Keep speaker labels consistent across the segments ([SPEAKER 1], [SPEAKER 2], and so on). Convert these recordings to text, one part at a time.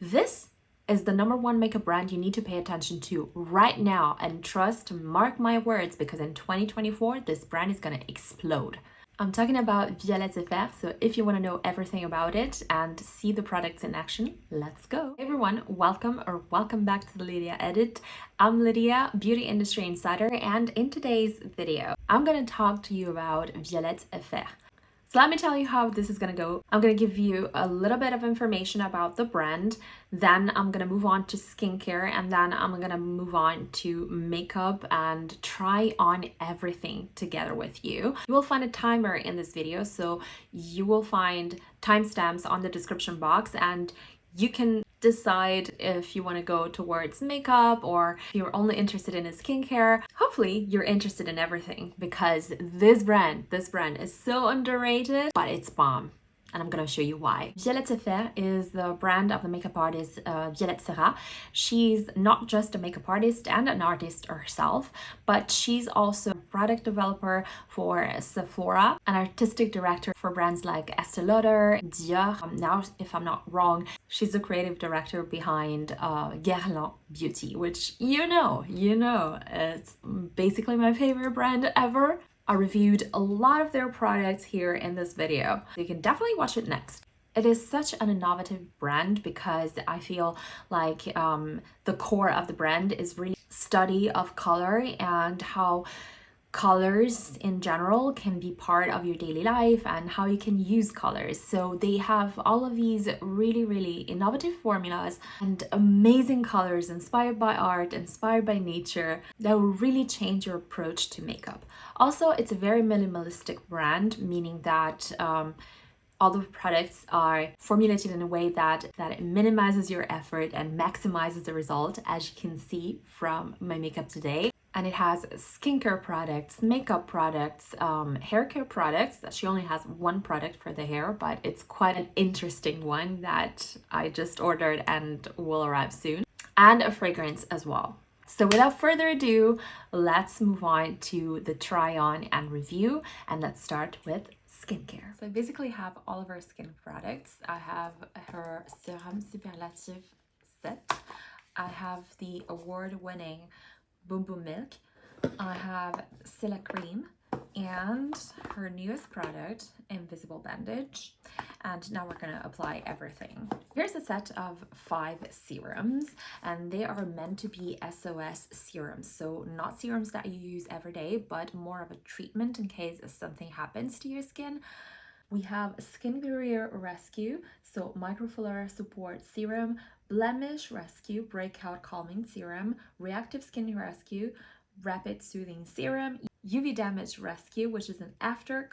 [SPEAKER 1] This is the #1 makeup brand you need to pay attention to right now, and trust, mark my words, because in 2024 this brand is gonna explode. I'm talking about BISOU, so if you want to know everything about it and see the products in action, let's go. Hey everyone, welcome back to the LidiaEdit. I'm Lidia, beauty industry insider, and in today's video, I'm going to talk to you about BISOU. So let me tell you how this is going to go. I'm going to give you a little bit of information about the brand, then I'm going to move on to skincare, and then I'm going to move on to makeup and try on everything together with you. You will find a timer in this video, so you will find timestamps on the description box, and you can decide if you want to go towards makeup or if you're only interested in a skincare. Hopefully you're interested in everything, because this brand is so underrated, but it's bomb. And I'm gonna show you why. BISOU is the brand of the makeup artist Violette Serra. She's not just a makeup artist and an artist herself, but she's also a product developer for Sephora, an artistic director for brands like Estée Lauder, Dior. Now, if I'm not wrong, she's the creative director behind Guerlain Beauty, which you know, it's basically my favorite brand ever. I reviewed a lot of their products here in this video, so you can definitely watch it next. It is such an innovative brand because I feel like the core of the brand is really study of color and how colors in general can be part of your daily life and how you can use colors. So they have all of these really innovative formulas and amazing colors inspired by art, inspired by nature, that will really change your approach to makeup. Also, it's a very minimalistic brand, meaning that all the products are formulated in a way that it minimizes your effort and maximizes the result, as you can see from my makeup today. And it has skincare products, makeup products, hair care products. She only has one product for the hair, but it's quite an interesting one that I just ordered and will arrive soon. And a fragrance as well. So without further ado, let's move on to the try on and review, and let's start with skincare. So I basically have all of her skin products. I have her SERUM SUPERLATIF set. I have the award-winning BOUM Milk. I have Silla Cream and her newest product, Invisible Bandage. And now we're gonna apply everything. Here's a set of 5 serums, and they are meant to be SOS serums. So not serums that you use every day, but more of a treatment in case something happens to your skin. We have Skin Barrier Rescue, so Microfiller Support Serum, Blemish Rescue, Breakout Calming Serum, Reactive Skin Rescue, Rapid Soothing Serum, UV Damage Rescue, which is an after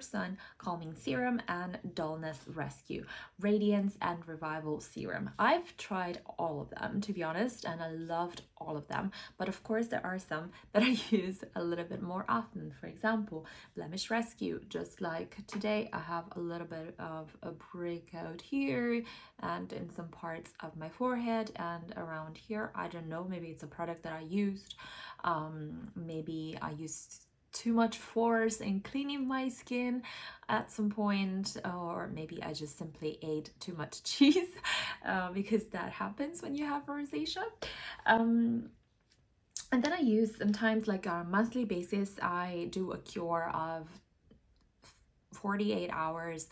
[SPEAKER 1] sun calming serum, and Dullness Rescue, Radiance and Revival Serum. I've tried all of them, to be honest, and I loved all of them, but of course there are some that I use a little bit more often. For example, Blemish Rescue, just like today I have a little bit of a breakout here and in some parts of my forehead and around here. I don't know, maybe it's a product that I used, maybe I used too much force in cleaning my skin at some point, or maybe I just simply ate too much cheese, because that happens when you have rosacea. And then I use sometimes, like on a monthly basis, I do a cure of 48 hours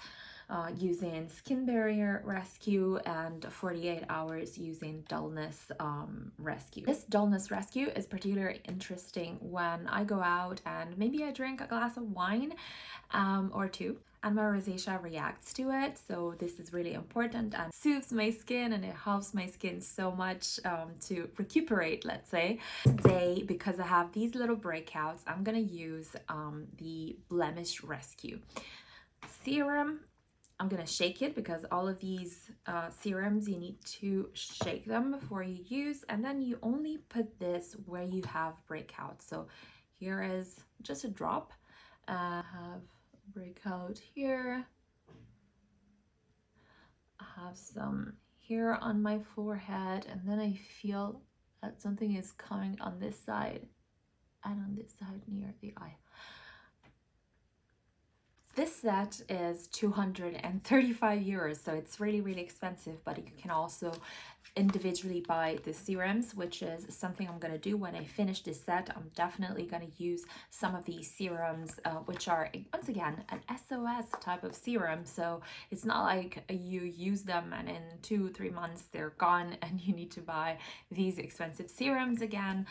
[SPEAKER 1] using Skin Barrier Rescue and 48 hours using Dullness Rescue. This Dullness Rescue is particularly interesting when I go out and maybe I drink a glass of wine or two, and my rosacea reacts to it. So this is really important and soothes my skin, and it helps my skin so much to recuperate, let's say. Today, because I have these little breakouts, I'm gonna use the Blemish Rescue serum. I'm gonna shake it because all of these serums, you need to shake them before you use, and then you only put this where you have breakouts. So here is just a drop. I have breakout here. I have some here on my forehead, and then I feel that something is coming on this side and on this side near the eye. This set is 235 euros, so it's really, really expensive, but you can also individually buy the serums, which is something I'm going to do when I finish this set. I'm definitely going to use some of these serums, which are, once again, an SOS type of serum. So it's not like you use them and in 2-3 months they're gone and you need to buy these expensive serums again.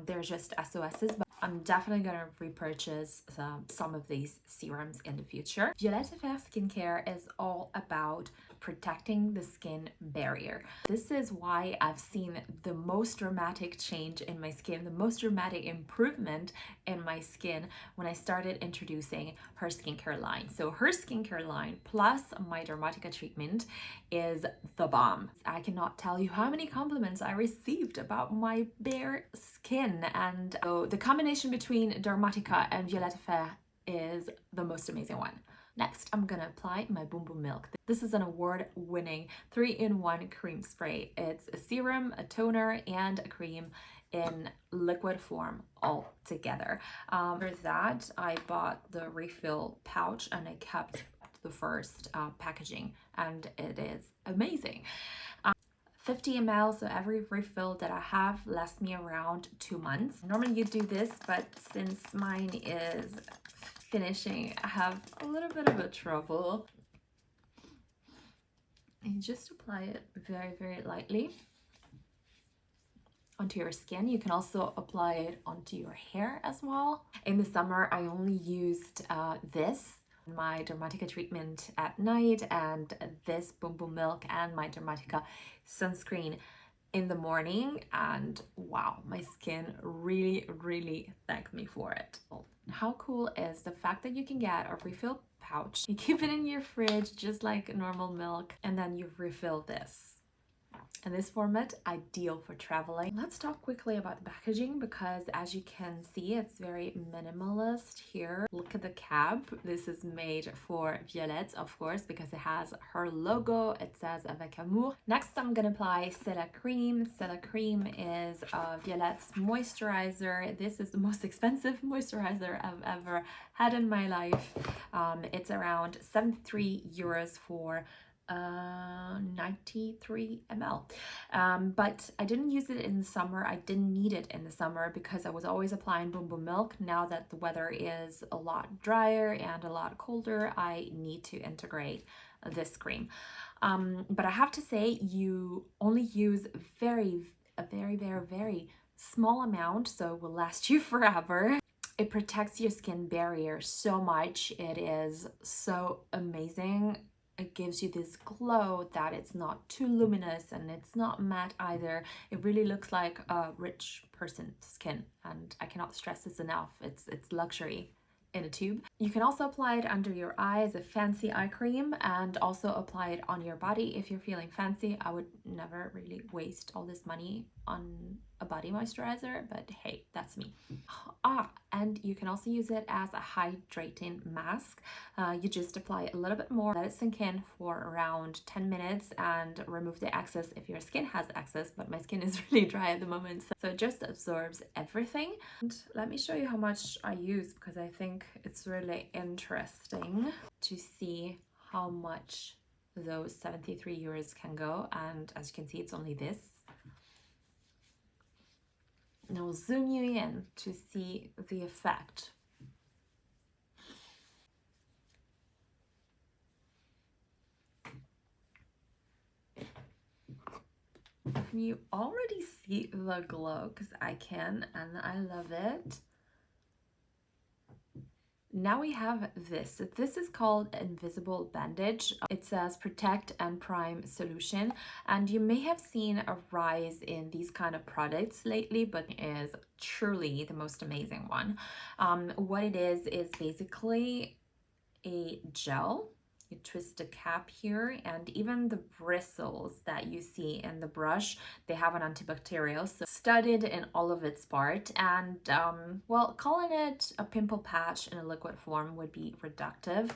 [SPEAKER 1] They're just SOSs, but I'm definitely going to repurchase some of these serums in the future. Violetif skincare is all about protecting the skin barrier. This is why I've seen the most dramatic change in my skin, the most dramatic improvement in my skin when I started introducing her skincare line. So her skincare line plus my Dermatica treatment is the BOUM. I cannot tell you how many compliments I received about my bare skin, and so the combination between Dermatica and Violetif is the most amazing one. Next, I'm gonna apply my BOUM Milk. This is an award-winning 3-in-1 cream spray. It's a serum, a toner, and a cream in liquid form all together. For that, I bought the refill pouch and I kept the first packaging, and it is amazing. 50 ml, so every refill that I have lasts me around 2 months. Normally you do this, but since mine is finishing, I have a little bit of a trouble. And just apply it very, very lightly onto your skin. You can also apply it onto your hair as well. In the summer, I only used this, my Dermatica treatment at night, and this BOUM Milk and my Dermatica sunscreen in the morning, and wow, my skin really, really thanked me for it. How cool is the fact that you can get a refill pouch, you keep it in your fridge just like normal milk, and then you refill this. In this format, ideal for traveling. Let's talk quickly about the packaging, because as you can see, it's very minimalist here. Look at the cap. This is made for Violette, of course, because it has her logo. It says Avec Amour. Next, I'm gonna apply Cela Cream. Cela Cream is Violette's moisturizer. This is the most expensive moisturizer I've ever had in my life. It's around 73 euros for 93 ml, but I didn't use it in the summer. I didn't need it in the summer because I was always applying BOUM Milk. Now that the weather is a lot drier and a lot colder, I need to integrate this cream, but I have to say, you only use a very, very small amount, so it will last you forever. It protects your skin barrier so much. It is so amazing. It gives you this glow that it's not too luminous and it's not matte either. It really looks like a rich person's skin, and I cannot stress this enough. It's luxury in a tube. You can also apply it under your eyes, a fancy eye cream, and also apply it on your body if you're feeling fancy. I would never really waste all this money on a body moisturizer, but hey, that's me. And you can also use it as a hydrating mask. You just apply a little bit more, let it sink in for around 10 minutes and remove the excess if your skin has excess, but my skin is really dry at the moment, so it just absorbs everything. And let me show you how much I use, because I think it's really interesting to see how much those 73 euros can go. And as you can see, it's only this. And I'll zoom you in to see the effect. Can you already see the glow? Because I can, and I love it. Now we have this. This is called Invisible Bandage. It says Protect and Prime Solution, and you may have seen a rise in these kind of products lately, but it is truly the most amazing one. What it is basically a gel. You twist the cap here, and even the bristles that you see in the brush, they have an antibacterial, so studied in all of its part. And well, calling it a pimple patch in a liquid form would be reductive,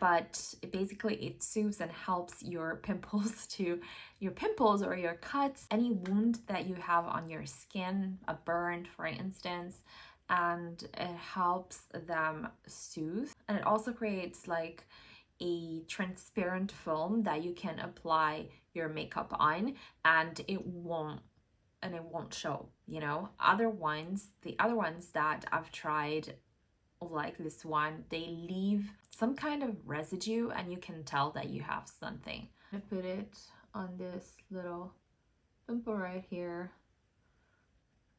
[SPEAKER 1] but basically it soothes and helps your pimples or your cuts, any wound that you have on your skin, a burn for instance. and it helps them soothe. And it also creates like a transparent film that you can apply your makeup on, and it won't show, you know. The other ones that I've tried, like this one, they leave some kind of residue and you can tell that you have something. I put it on this little pimple right here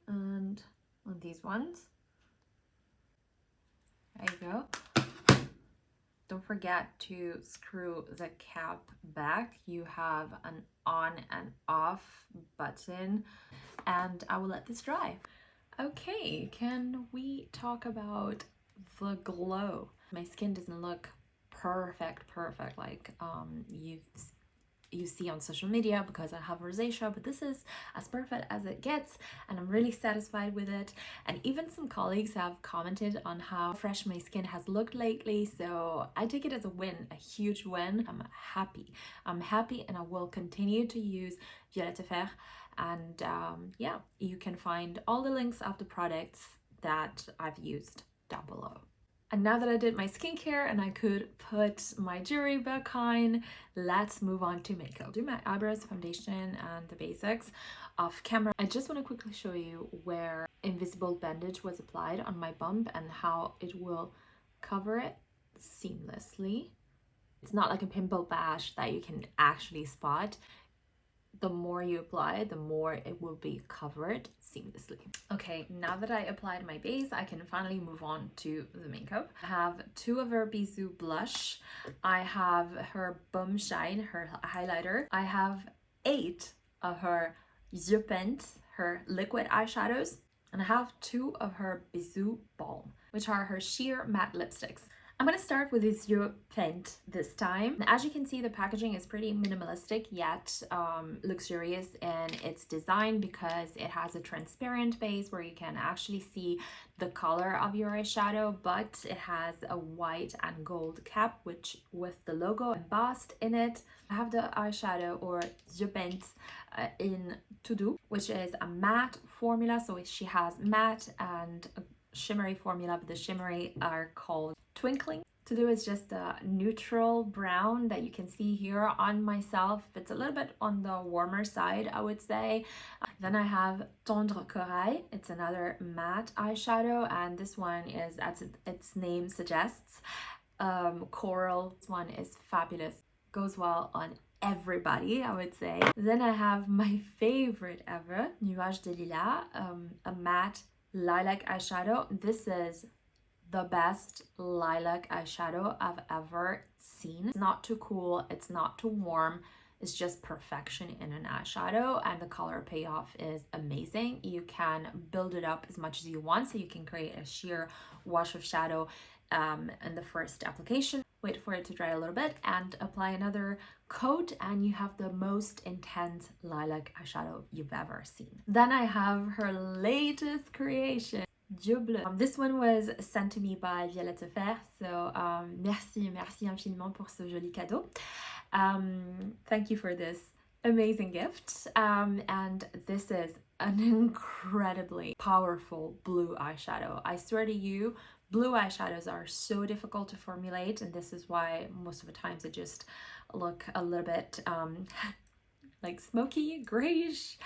[SPEAKER 1] and on these ones. There you go. Don't forget to screw the cap back. You have an on and off button, and I will let this dry. Okay, can we talk about the glow? My skin doesn't look perfect like you see on social media because I have rosacea, but this is as perfect as it gets and I'm really satisfied with it. And even some colleagues have commented on how fresh my skin has looked lately, so I take it as a win, a huge win. I'm happy and I will continue to use YEUX. And yeah, you can find all the links of the products that I've used down below. And now that I did my skincare and I could put my jewelry back on, let's move on to makeup. Do my eyebrows, foundation, and the basics off camera. I just want to quickly show you where invisible bandage was applied on my bump and how it will cover it seamlessly. It's not like a pimple patch that you can actually spot. The more you apply, the more it will be covered seamlessly. Okay, now that I applied my base, I can finally move on to the makeup. I have 2 of her BISOU blush. I have her BOUME Shine, her highlighter. I have 8 of her YEUX, her liquid eyeshadows. And I have 2 of her BISOU BAUME, which are her sheer matte lipsticks. I'm going to start with this YEUX this time. As you can see, the packaging is pretty minimalistic yet luxurious in its design because it has a transparent base where you can actually see the color of your eyeshadow, but it has a white and gold cap which with the logo embossed in it. I have the eyeshadow or YEUX in To Do, which is a matte formula, so she has matte and a shimmery formula, but the shimmery are called Twinkling. To Do is just a neutral brown that you can see here on myself. It's a little bit on the warmer side, I would say. Then I have Tendre CORAIL. It's another matte eyeshadow, and this one is, as its name suggests, coral. This one is fabulous. Goes well on everybody, I would say. Then I have my favorite ever, Nuage de Lilas, a matte lilac eyeshadow. This is the best lilac eyeshadow I've ever seen. It's not too cool, it's not too warm, it's just perfection in an eyeshadow, and the color payoff is amazing. You can build it up as much as you want, so you can create a sheer wash of shadow in the first application, wait for it to dry a little bit, and apply another coat, and you have the most intense lilac eyeshadow you've ever seen. Then I have her latest creation, Dieu bleu. This one was sent to me by TENDRE, so merci infiniment pour ce joli cadeau. Thank you for this amazing gift. And this is an incredibly powerful blue eyeshadow. I swear to you, blue eyeshadows are so difficult to formulate, and this is why most of the times they just look a little bit like smoky, grayish,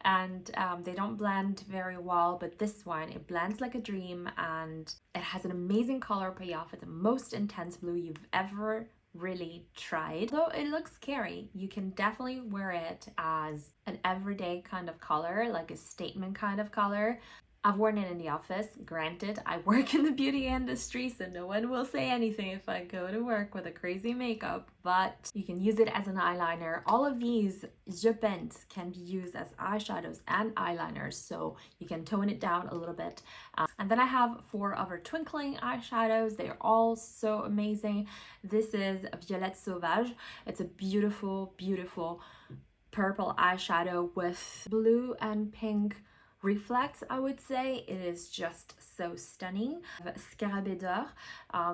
[SPEAKER 1] and they don't blend very well. But this one, it blends like a dream, and it has an amazing color payoff. It's the most intense blue you've ever really tried. Though it looks scary, you can definitely wear it as an everyday kind of color, like a statement kind of color. I've worn it in the office. Granted, I work in the beauty industry, so no one will say anything if I go to work with a crazy makeup, but you can use it as an eyeliner. All of these YEUX can be used as eyeshadows and eyeliners, so you can tone it down a little bit. And then I have 4 other twinkling eyeshadows. They're all so amazing. This is Violette Sauvage. It's a beautiful, beautiful purple eyeshadow with blue and pink reflex, I would say. It is just so stunning. Scarabée d'Or,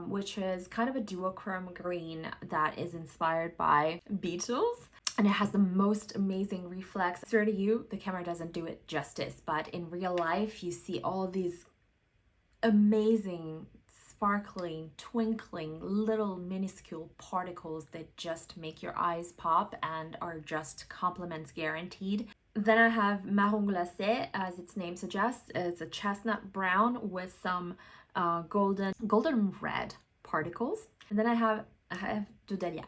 [SPEAKER 1] which is kind of a duochrome green that is inspired by Beatles, and it has the most amazing reflex. I swear to you, the camera doesn't do it justice, but in real life you see all these amazing, sparkling, twinkling, little minuscule particles that just make your eyes pop and are just compliments guaranteed. Then I have marron glacé, as its name suggests. It's a chestnut brown with some golden red particles. And then I have de Dahlia.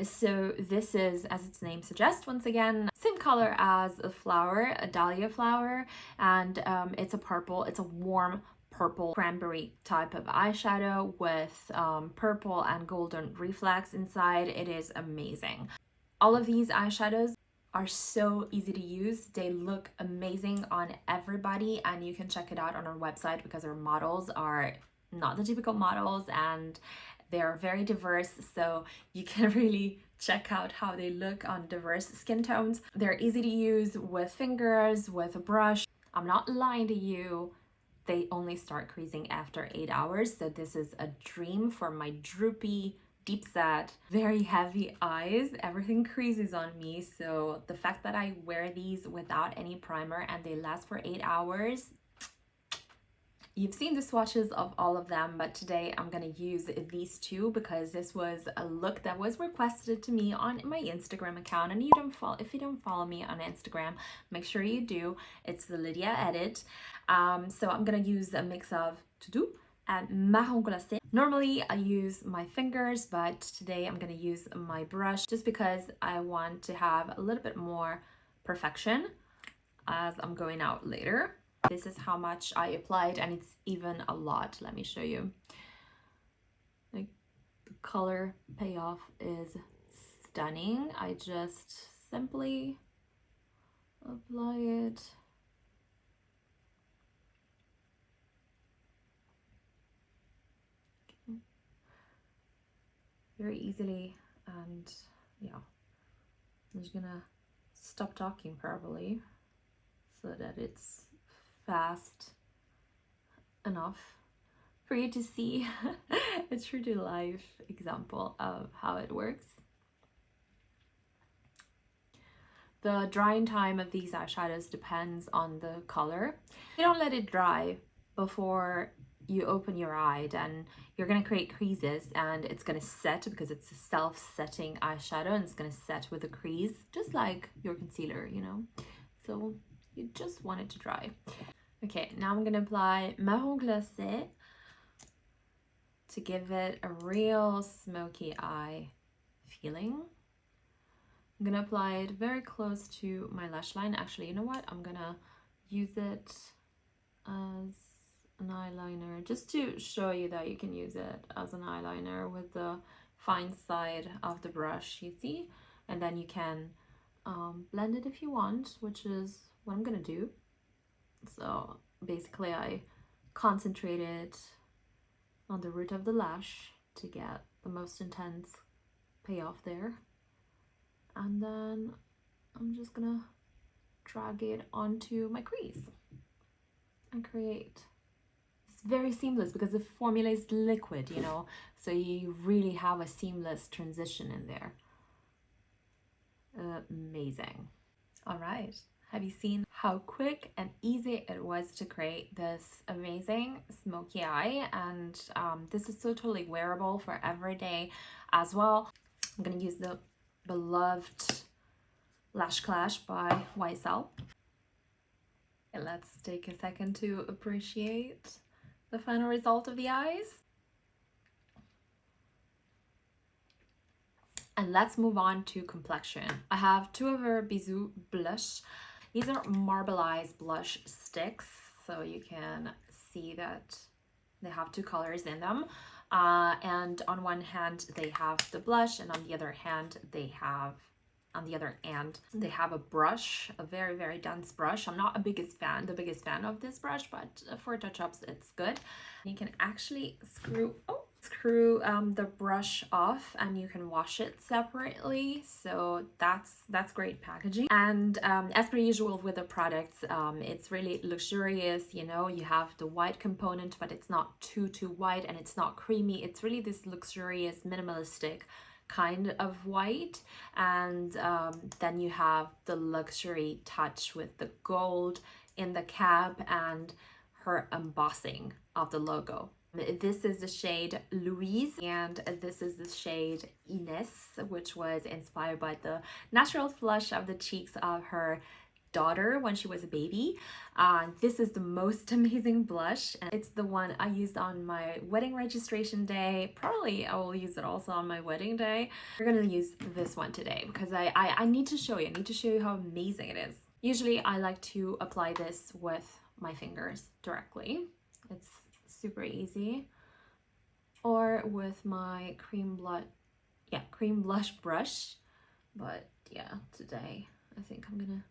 [SPEAKER 1] So this is, as its name suggests, once again, same color as a flower, a dahlia flower, and it's a purple. It's a warm purple cranberry type of eyeshadow with purple and golden reflex inside. It is amazing. All of these eyeshadows are so easy to use. They look amazing on everybody, and you can check it out on our website because our models are not the typical models and they're very diverse, so you can really check out how they look on diverse skin tones. They're easy to use with fingers, with a brush. I'm not lying to you, they only start creasing after 8 hours, so this is a dream for my droopy, deep set, very heavy eyes. Everything creases on me, so the fact that I wear these without any primer and they last for 8 hours, you've seen the swatches of all of them, but today I'm gonna use these two because this was a look that was requested to me on my Instagram account. And if you don't follow me on Instagram, make sure you do. It's thelidiaedit. So I'm gonna use a mix of Tout and marron glacé. Normally I use my fingers, but today I'm gonna use my brush just because I want to have a little bit more perfection as I'm going out later. This is how much I applied, and it's even a lot. Let me show you. Like, the color payoff is stunning. I just simply apply it. Very easily, and yeah, I'm just gonna stop talking probably so that it's fast enough for you to see a true to life example of how it works. The drying time of these eyeshadows depends on the color. You don't let it dry before you open your eye, then you're going to create creases and it's going to set because it's a self-setting eyeshadow and it's going to set with a crease, just like your concealer, you know. So you just want it to dry. Okay, now I'm going to apply marron glacé to give it a real smoky eye feeling. I'm going to apply it very close to my lash line. Actually, you know what? I'm going to use it as an eyeliner just to show you that you can use it as an eyeliner with the fine side of the brush, you see? And then you can blend it if you want, which is what I'm going to do. So basically I concentrated on the root of the lash to get the most intense payoff there. And then I'm just gonna drag it onto my crease and create. It's very seamless because the formula is liquid, you know, so you really have a seamless transition in there. Amazing. All right. Have you seen how quick and easy it was to create this amazing smoky eye? And this is totally wearable for every day as well. I'm gonna use the beloved Lash Clash by YSL. And let's take a second to appreciate the final result of the eyes. And let's move on to complexion. I have two of our BISOU blush. These are marbleized blush sticks, so you can see that they have two colors in them. And on one hand, they have the blush, and on the other hand, they have a brush, a very, very dense brush. I'm not the biggest fan of this brush, but for touch-ups, it's good. You can actually screw the brush off and you can wash it separately, so that's great packaging. And as per usual with the products, it's really luxurious, you know. You have the white component, but it's not too white and it's not creamy. It's really this luxurious minimalistic kind of white, and then you have the luxury touch with the gold in the cap and her embossing of the logo. This is the shade Louise, and this is the shade INES, which was inspired by the natural flush of the cheeks of her daughter when she was a baby. This is the most amazing blush, and it's the one I used on my wedding registration day. Probably I will use it also on my wedding day. We're gonna use this one today because I need to show you. I need to show you how amazing it is. Usually I like to apply this with my fingers directly. It's super easy, or with my cream blush brush, but yeah, today I think I'm gonna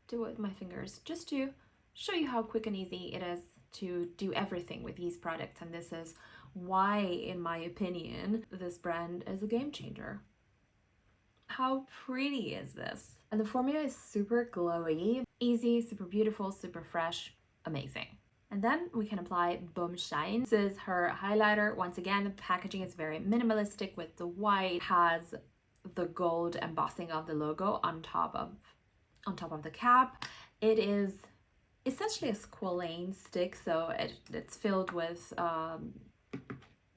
[SPEAKER 1] do it with my fingers just to show you how quick and easy it is to do everything with these products. And this is why, in my opinion, this brand is a game changer. How pretty is this? And the formula is super glowy, easy, super beautiful, super fresh, amazing. And then we can apply BAUME Shine. This is her highlighter. Once again, the packaging is very minimalistic with the white, it has the gold embossing of the logo on top of the cap. It is essentially a squalane stick, so it's filled with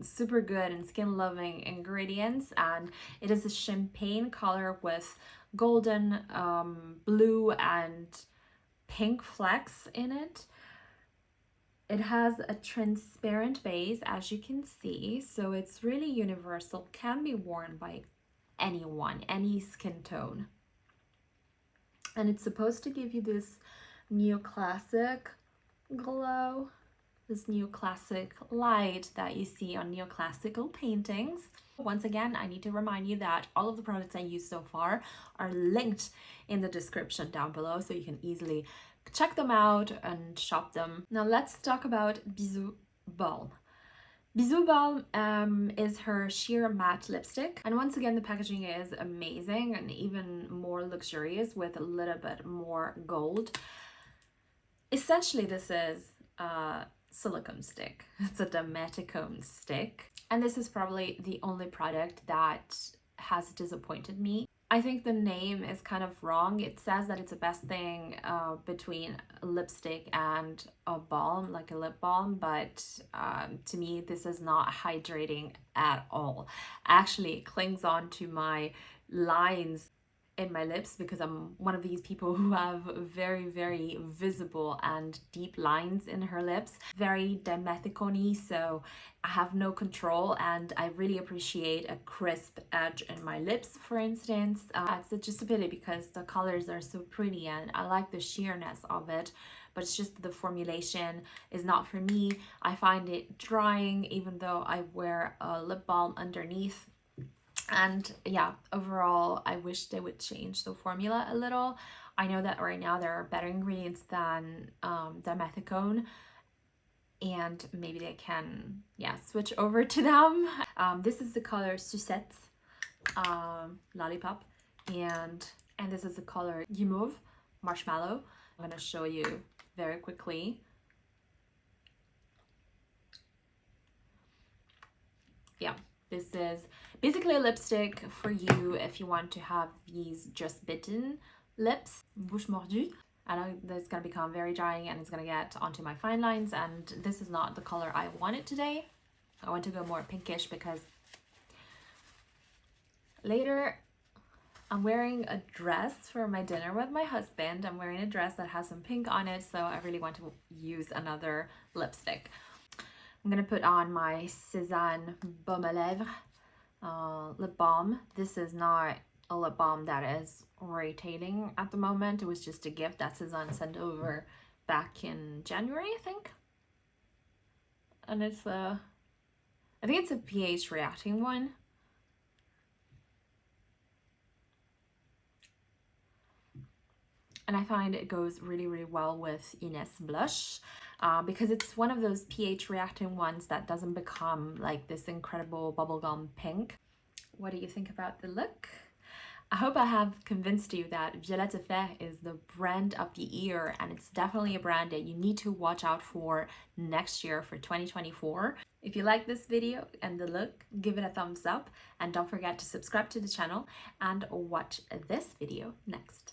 [SPEAKER 1] super good and skin loving ingredients, and it is a champagne color with golden, blue and pink flecks in it. It has a transparent base, as you can see, so it's really universal, can be worn by anyone, any skin tone. And it's supposed to give you this neoclassic glow, this neoclassic light that you see on neoclassical paintings. Once again, I need to remind you that all of the products I used so far are linked in the description down below, so you can easily check them out and shop them. Now let's talk about BISOU BAUME. BISOU BAUME is her sheer matte lipstick, and once again the packaging is amazing and even more luxurious with a little bit more gold. Essentially this is a silicone stick. It's a Dermaticone stick, and this is probably the only product that has disappointed me. I think the name is kind of wrong. It says that it's the best thing between a lipstick and a balm, like a lip balm, but to me this is not hydrating at all. Actually, it clings on to my lines in my lips because I'm one of these people who have very, very visible and deep lines in her lips. Very Dermaticone, so I have no control, and I really appreciate a crisp edge in my lips, for instance. It's just a pity because the colors are so pretty and I like the sheerness of it, but it's just the formulation is not for me. I find it drying even though I wear a lip balm underneath. And yeah, overall, I wish they would change the formula a little. I know that right now there are better ingredients than Dermaticone, and maybe they can, yeah, switch over to them. This is the color Sucette, Lollipop, and this is the color Guimauve, Marshmallow. I'm gonna show you very quickly. Yeah. This is basically a lipstick for you if you want to have these just bitten lips, bouche mordue. I know that's gonna become very drying and it's gonna get onto my fine lines, and this is not the color I wanted today. I want to go more pinkish because later I'm wearing a dress for my dinner with my husband. I'm wearing a dress that has some pink on it, so I really want to use another lipstick. I'm gonna put on my Cézanne Baume à Lèvres lip balm. This is not a lip balm that is retailing at the moment. It was just a gift that Cézanne sent over back in January, I think. And it's I think it's a pH reacting one. And I find it goes really, really well with INES blush because it's one of those pH reacting ones that doesn't become like this incredible bubblegum pink. What do you think about the look? I hope I have convinced you that Violette is the brand of the year, and it's definitely a brand that you need to watch out for next year, for 2024. If you like this video and the look, give it a thumbs up, and don't forget to subscribe to the channel and watch this video next.